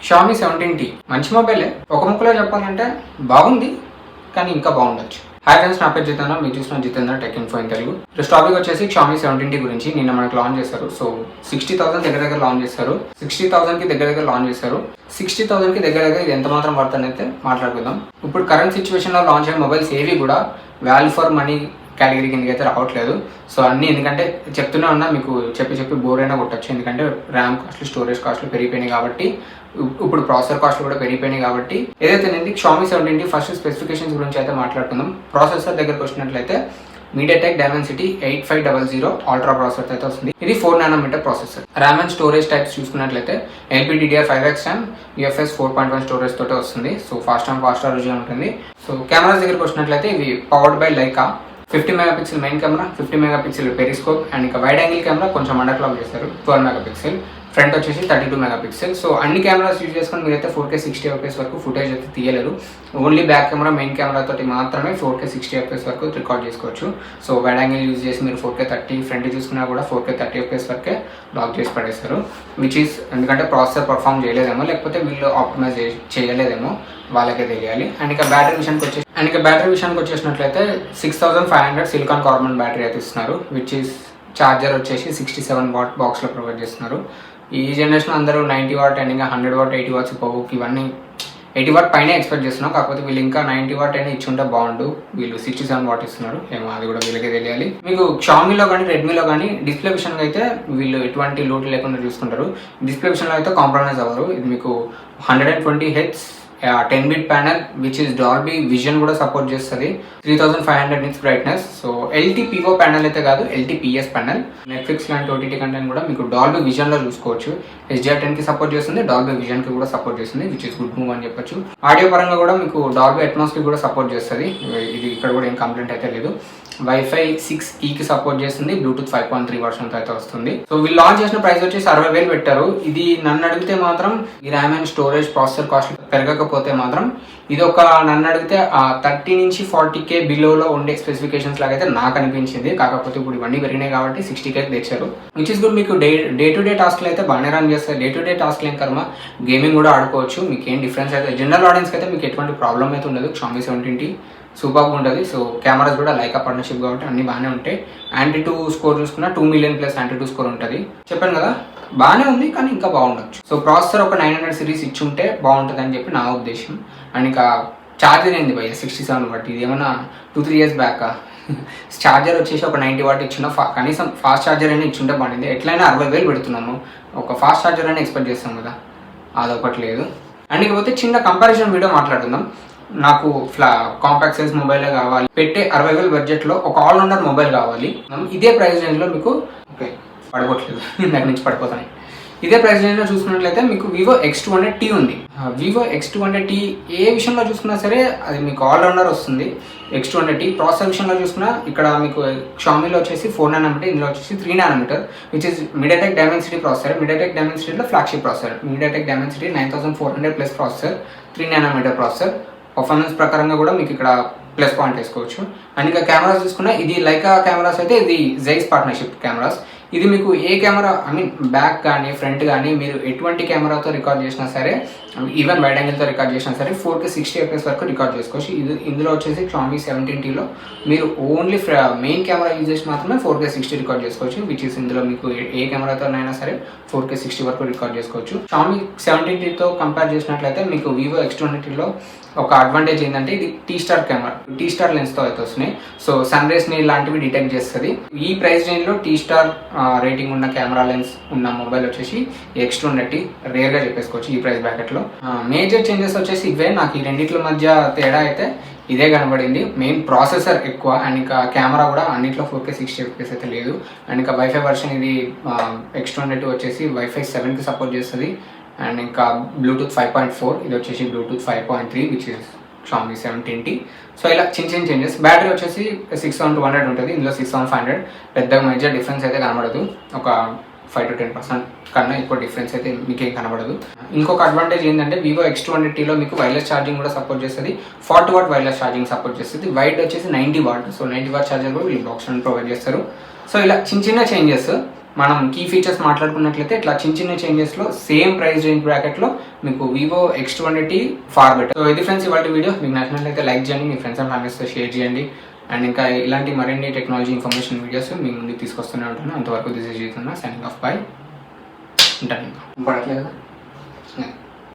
Xiaomi 17T మంచి మొబైలే. ఒక ముక్కలో చెప్పాలంటే బాగుంది, కానీ ఇంకా బాగుండొచ్చు. హాయ్ ఫ్రెండ్స్, నా పేరు జితేంద్ర, మీరు చూసిన Jitendra tech info in Telugu. ఈరోజు టాపిక్ వచ్చేసి Xiaomi 17T గురించి. నిన్న మనకు లాంచ్ చేశారు. సో 60,000 దగ్గర లాంచ్ చేశారు. 60,000 కి దగ్గర లాంచ్ చేశారు. 60,000 కి దగ్గర ఇది ఎంత మాత్రం వర్త్ అయితే మాట్లాడుకుందాం. ఇప్పుడు కరెంట్ సిచ్యువేషన్ లో లాంచ్ అయిన మొబైల్స్ ఏవి కూడా వాల్యూ ఫర్ మనీ కేటగిరీ కిందకి అయితే రావట్లేదు. సో అన్నీ ఎందుకంటే చెప్తూనే ఉన్నా, మీకు చెప్పి బోర్ అయినా కొట్టచ్చు. ఎందుకంటే ర్యామ్ కాస్ట్లు, స్టోరేజ్ కాస్ట్లు పెరిగిపోయినాయి కాబట్టి, ఇప్పుడు ప్రాసెసర్ కాస్ట్లు కూడా పెరిగిపోయినాయి కాబట్టి ఏదైతే Xiaomi 17T ఫస్ట్ స్పెసిఫికేషన్స్ గురించి అయితే మాట్లాడుకుందాం. ప్రాసెసర్ దగ్గరకు వచ్చినట్లయితే MediaTek Dimensity 8500 అల్ట్రా ప్రాసెసర్ అయితే వస్తుంది. ఇది 4 nm processor. RAM and storage types చూసుకున్నట్లయితే LPDDR5X RAM, UFS 4.1 స్టోరేజ్ తోటే వస్తుంది. సో ఫాస్ట్ రిజల్యూషన్ ఉంటుంది. సో కెమెరాస్ దగ్గరకు వచ్చినట్లయితే ఇవి powered by Leica. 50 megapixel main camera, 50 megapixel periscope, and ఇంకా వైడ్ యాంగిల్ కెమెరా కొంచెం అండర్ క్లాక్ చేస్తారు, 12 మెగాపిక్సెల్. ఫ్రంట్ వచ్చేసి 32 మెగాపిక్సెల్. సో అన్ని కెమెరాస్ యూజ్ చేసుకొని మీరైతే 4K 60 FPS వరకు ఫుటేజ్ అయితే తీయలేరు. Only back camera, main camera తోటి మాత్రమే 4K 60 FPS వరకు రికార్డ్ చేసుకోవచ్చు. సో వైడ్ యాంగిల్ యూజ్ చేసి మీరు 4K 30, ఫ్రంట్ చూసుకున్నా కూడా 4K 30 FPS వరకే లాక్ చేసి పడేస్తారు. విచ్ ఈస్ ఎందుకంటే ప్రాసెసర్ పర్ఫామ్ చేయలేదేమో, లేకపోతే వీళ్ళు ఆప్టిమైజ్ చేయలేదేమో, వాళ్ళకే తెలియాలి. అండ్ ఇక బ్యాటరీ విషయానికి వచ్చేసినట్లయితే 6500 సిలికాన్ కార్బన్ బ్యాటరీ అయితే ఇస్తున్నారు. విచ్ ఈస్ చార్జర్ వచ్చేసి 67 వాట్ బాక్స్లో ప్రొవైడ్ చేస్తున్నారు. ఈ జనరేషన్ అందరూ 90 వాట్ అండ్ ఇంకా 100 వాట్ 80 వాట్స్ పోవుకి ఇవన్నీ 80 వాట్ పైన ఎక్స్పెక్ట్ చేస్తున్నాం. కాకపోతే వీళ్ళు ఇంకా 90 వాట్ అయినా ఇచ్చుంటే బాగుండు. వీళ్ళు 67 వాట్ ఇస్తున్నారు. ఏమో అది కూడా వీళ్ళకే తెలియాలి. మీకు Xiaomiలో కానీ రెడ్మీలో కానీ డిస్ప్లే విషయంలో అయితే వీళ్ళు ఎటువంటి లోటు లేకుండా చూసుకుంటారు. డిస్ప్లే విషయంలో అయితే కాంప్రమైజ్ అవ్వరు. ఇది మీకు 120Hz 10-bit panel which is Dolby vision కూడా సపోర్ట్ చేస్తుంది. 3500 nits brightness. So LTPO panel అయితే కాదు, LTPS ప్యానల్. నెట్ఫ్లిక్స్ లాంటి OTT కంటెంట్ కూడా మీకు డాల్బీ విజన్ లో చూసుకోవచ్చు. HDR10 కి సపోర్ట్ చేస్తుంది, డాల్బీ విజన్ కి కూడా సపోర్ట్ చేస్తుంది, విచ్ ఇస్ గుడ్ మూవ్ అని చెప్పొచ్చు. ఆడియో పరంగా కూడా మీకు డాల్బీ అట్మాస్ కి కూడా సపోర్ట్ చేస్తుంది. ఇది ఇక్కడ కూడా ఏం కంప్లైంట్ అయితే లేదు. Wi-Fi 6E కి సపోర్ట్ చేస్తుంది. బ్లూటూత్ 5.3 వర్షన్ అయితే వస్తుంది. సో వీళ్ళు లాంచ్ చేసిన ప్రైస్ వచ్చేసి 60,000 పెట్టారు. ఇది నన్ను అడిగితే మాత్రం ఈ RAM and storage processor cost పెరగకపోతే మాత్రం ఇది ఒక నన్ను అడిగితే 30 నుంచి 40K బిలోలో ఉండే స్పెసిఫికేషన్స్ లాగా అయితే నాకు అనిపించింది. కాకపోతే ఇప్పుడు ఇవన్నీ పెరిగినాయి కాబట్టి 60K తెచ్చారు. Which is good. మీకు డే టు డే టాస్క్లు అయితే బాగానే రన్ చేస్తాయి. డే టు డే టాస్క్లు ఏం కర్మ, గేమింగ్ కూడా ఆడుకోవచ్చు. మీకు ఏం డిఫరెన్స్ అయితే జనరల్ ఆడియన్స్ అయితే మీకు ఎటువంటి ప్రాబ్లం అయితే ఉండదు. Xiaomi 17T సూపర్గా ఉంటుంది. సో కెమెరాస్ కూడా లైకా పార్ట్నర్షిప్ కాబట్టి అన్ని బాగానే ఉంటాయి. Antutu స్కోర్ చూసుకున్నా 2 million+ Antutu స్కోర్ ఉంటుంది. చెప్పాను కదా, బాగానే ఉంది, కానీ ఇంకా బాగుండొచ్చు. సో ప్రాసెసర్ ఒక 900 సిరీస్ ఇచ్చుంటే బాగుంటుంది అని చెప్పి నా ఉద్దేశం. అండ్ ఇంకా ఛార్జర్ ఏంది భయ్య 67 వాట్, ఇది ఏమన్నా 2-3 years బ్యాక్. ఛార్జర్ వచ్చేసి ఒక 90 వాట్ ఇచ్చిన, కనీసం ఫాస్ట్ ఛార్జర్ అయినా ఇచ్చుంటే బాగుంది. ఎట్లయినా 60,000 పెడుతున్నాము, ఒక ఫాస్ట్ ఛార్జర్ అయినా ఎక్స్పెక్ట్ చేస్తాం కదా, అదొకటి లేదు. అండ్ ఇకపోతే చిన్న కంపారిజన్ వీడియో మాట్లాడుకుందాం. నాకు కాంపాక్ట్ సైజ్ మొబైలే కావాలి, పెట్టే 60,000 బడ్జెట్లో ఒక ఆల్రౌండర్ మొబైల్ కావాలి. ఇదే ప్రైస్ రేంజ్లో మీకు ఓకే పడిపోవట్లేదు, దగ్గర నుంచి పడిపోతాయి. ఇదే ప్రైస్ రేంజ్లో చూసుకున్నట్లయితే మీకు Vivo X200T ఉంది. Vivo X200T ఏ విషయంలో చూసుకున్నా సరే అది మీకు ఆల్రౌండర్ వస్తుంది. X200T ప్రాసెసర్ విషయంలో చూసుకున్నా ఇక్కడ మీకు Xiaomiలో వచ్చేసి 4 nm, ఇందులో వచ్చేసి 3 nm, which is MediaTek Dimensity processor. MediaTek Dimensity flagship processor. MediaTek Dimensity 9400+ processor, 3 nm processor. Performance ప్రకారంగా కూడా మీకు ఇక్కడ ప్లస్ పాయింట్ వేసుకోవచ్చు. అండ్ ఇంకా కెమెరాస్ చూసుకున్నా ఇది లైకా కెమెరాస్ అయితే ఇది జైస్ పార్ట్నర్షిప్ కెమెరాస్. ఇది మీకు ఏ కెమెరా బ్యాక్ కానీ ఫ్రంట్ కానీ మీరు ఎటువంటి కెమెరాతో రికార్డ్ చేసినా సరే, ఈవెన్ వైడ్ యాంగిల్తో రికార్డ్ చేసినా సరే 4K 60 FPS వరకు రికార్డ్ చేసుకోవచ్చు. ఇందులో వచ్చేసి Xiaomi 17Tలో మీరు ఓన్లీ మెయిన్ కెమెరా యూజ్ చేసి మాత్రమే 4K 60 రికార్డ్ చేసుకోవచ్చు. విచ్ ఇస్ ఇందులో మీకు ఏ కెమెరాతోనైనా సరే 4K 60 వరకు రికార్డ్ చేసుకోవచ్చు. Xiaomi 17Tతో కంపేర్ చేసినట్లయితే మీకు Vivo X200Tలో ఒక అడ్వాంటేజ్ ఏంటంటే ఇది T-Star కెమెరా, T-Star లెన్స్తో అయితే వస్తున్నాయి. సో సన్ రేస్ని ఇలాంటివి డిటెక్ట్ చేస్తుంది. ఈ ప్రైస్ రేంజ్లో T-Star రేటింగ్ ఉన్న కెమెరా లెన్స్ ఉన్న మొబైల్ వచ్చేసి X200T రేర్గా చెప్పేసుకోవచ్చు ఈ ప్రైస్ బ్రాకెట్లో. మేజర్ చేంజెస్ వచ్చేసి ఇవే. నాకు ఈ రెండిట్ల మధ్య తేడా అయితే ఇదే కనబడింది. మెయిన్ ప్రాసెసర్ ఎక్కువ, అండ్ ఇంకా కెమెరా కూడా అన్నింటిలో 4K 60 FPS అయితే లేదు. అండ్ ఇంకా వైఫై వర్షన్ ఇది X200T వచ్చేసి Wi-Fi 7కి సపోర్ట్ చేస్తుంది. అండ్ ఇంకా బ్లూటూత్ 5.4, ఇది వచ్చేసి Bluetooth 5.3, which is Xiaomi 17T. So ఇలా చిన్న చేంజెస్. బ్యాటరీ వచ్చేసి 6200 ఉంటుంది, ఇందులో 6500. పెద్దగా మేజర్ డిఫరెన్స్ అయితే కనబడదు. ఒక 5 to 10% కన్నా ఎక్కువ డిఫరెన్స్ అయితే మీకేం కనబడదు. ఇంకొక అడ్వాంటేజ్ ఏంటంటే Vivo X200Tలో మీకు వైర్లెస్ ఛార్జింగ్ కూడా సపోర్ట్ చేస్తుంది. 40 వాట్ వైర్లెస్ ఛార్జింగ్ సపోర్ట్ చేస్తుంది. వైడ్ వచ్చేసి 90 వాట్. సో 90 వాట్ ఛార్జర్ కూడా వీళ్ళు బాక్స్ ప్రొవైడ్ చేస్తారు. సో ఇలా చిన్న చేంజెస్. మనం కీ ఫీచర్స్ మాట్లాడుకున్నట్లయితే ఇట్లా చిన్న చిన్న చేంజెస్లో సేమ్ ప్రైస్ రేంజ్ బ్రాకెట్లో మీకు Vivo X200T far better. So ఇది ఫ్రెండ్స్ ఇవాళ వీడియో. మీకు నచ్చినట్లయితే లైక్ చేయండి, మీ ఫ్రెండ్స్ అండ్ ఫ్యామిలీస్తో షేర్ చేయండి. అండ్ ఇంకా ఇలాంటి మరిన్ని టెక్నాలజీ ఇన్ఫర్మేషన్ వీడియోస్ మీ ముందుకు తీసుకొస్తూనే ఉంటాను. అంతవరకు this is Jeetanna, signing off. Bye. ఉంటాను ఇంకా పడట్లేదు కదా.